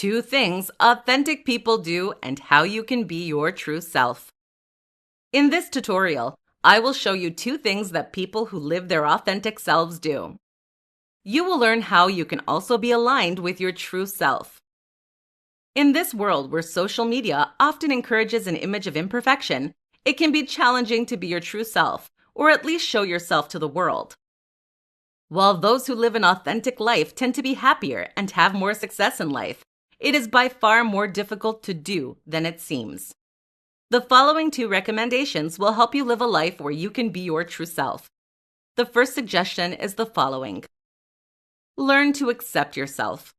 2 things authentic people do and how you can be your true self. In this tutorial, I will show you 2 things that people who live their authentic selves do. You will learn how you can also be aligned with your true self. In this world where social media often encourages an image of imperfection, it can be challenging to be your true self, or at least show yourself to the world. While those who live an authentic life tend to be happier and have more success in life, it is by far more difficult to do than it seems. The following 2 recommendations will help you live a life where you can be your true self. The first suggestion is the following. Learn to accept yourself.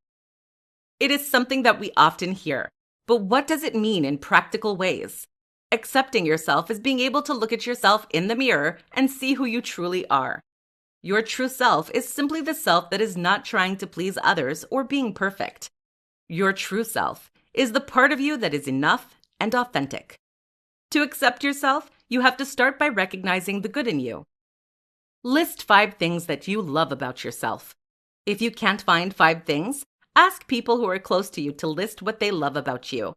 It is something that we often hear, but what does it mean in practical ways? Accepting yourself is being able to look at yourself in the mirror and see who you truly are. Your true self is simply the self that is not trying to please others or being perfect. Your true self is the part of you that is enough and authentic. To accept yourself, you have to start by recognizing the good in you. List 5 things that you love about yourself. If you can't find 5 things, ask people who are close to you to list what they love about you.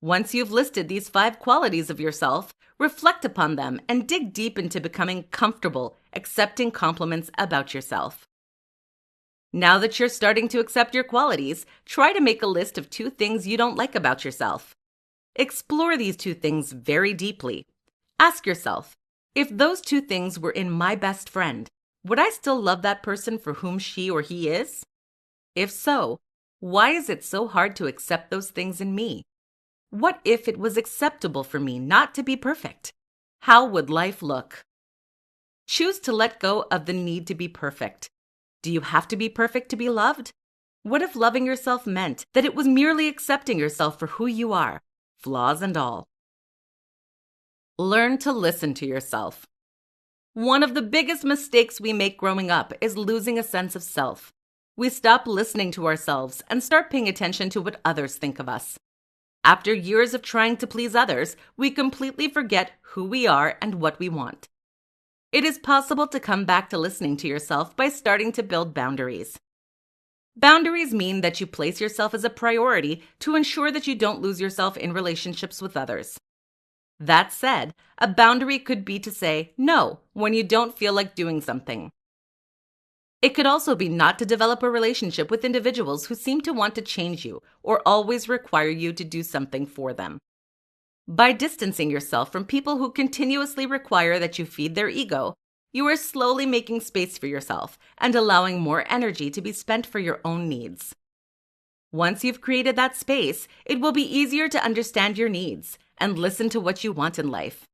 Once you've listed these 5 qualities of yourself, reflect upon them and dig deep into becoming comfortable accepting compliments about yourself. Now that you're starting to accept your qualities, try to make a list of 2 things you don't like about yourself. Explore these 2 things very deeply. Ask yourself, if those 2 things were in my best friend, would I still love that person for whom she or he is? If so, why is it so hard to accept those things in me? What if it was acceptable for me not to be perfect? How would life look? Choose to let go of the need to be perfect. Do you have to be perfect to be loved? What if loving yourself meant that it was merely accepting yourself for who you are, flaws and all? Learn to listen to yourself. One of the biggest mistakes we make growing up is losing a sense of self. We stop listening to ourselves and start paying attention to what others think of us. After years of trying to please others, we completely forget who we are and what we want. It is possible to come back to listening to yourself by starting to build boundaries. Boundaries mean that you place yourself as a priority to ensure that you don't lose yourself in relationships with others. That said, a boundary could be to say no when you don't feel like doing something. It could also be not to develop a relationship with individuals who seem to want to change you or always require you to do something for them. By distancing yourself from people who continuously require that you feed their ego, you are slowly making space for yourself and allowing more energy to be spent for your own needs. Once you've created that space, it will be easier to understand your needs and listen to what you want in life.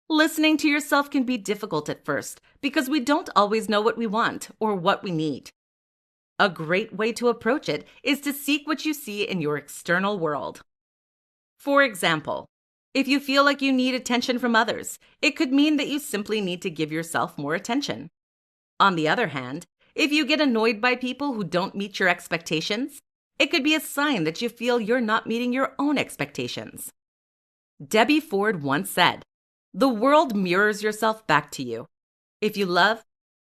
Listening to yourself can be difficult at first because we don't always know what we want or what we need. A great way to approach it is to seek what you see in your external world. For example, if you feel like you need attention from others, it could mean that you simply need to give yourself more attention. On the other hand, if you get annoyed by people who don't meet your expectations, it could be a sign that you feel you're not meeting your own expectations. Debbie Ford once said, "The world mirrors yourself back to you. If you love,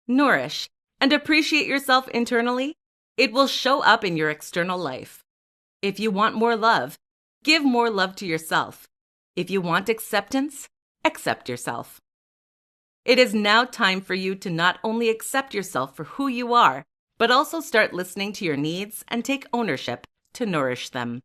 nourish, and appreciate yourself internally, it will show up in your external life. If you want more love, give more love to yourself. If you want acceptance, accept yourself." It is now time for you to not only accept yourself for who you are, but also start listening to your needs and take ownership to nourish them.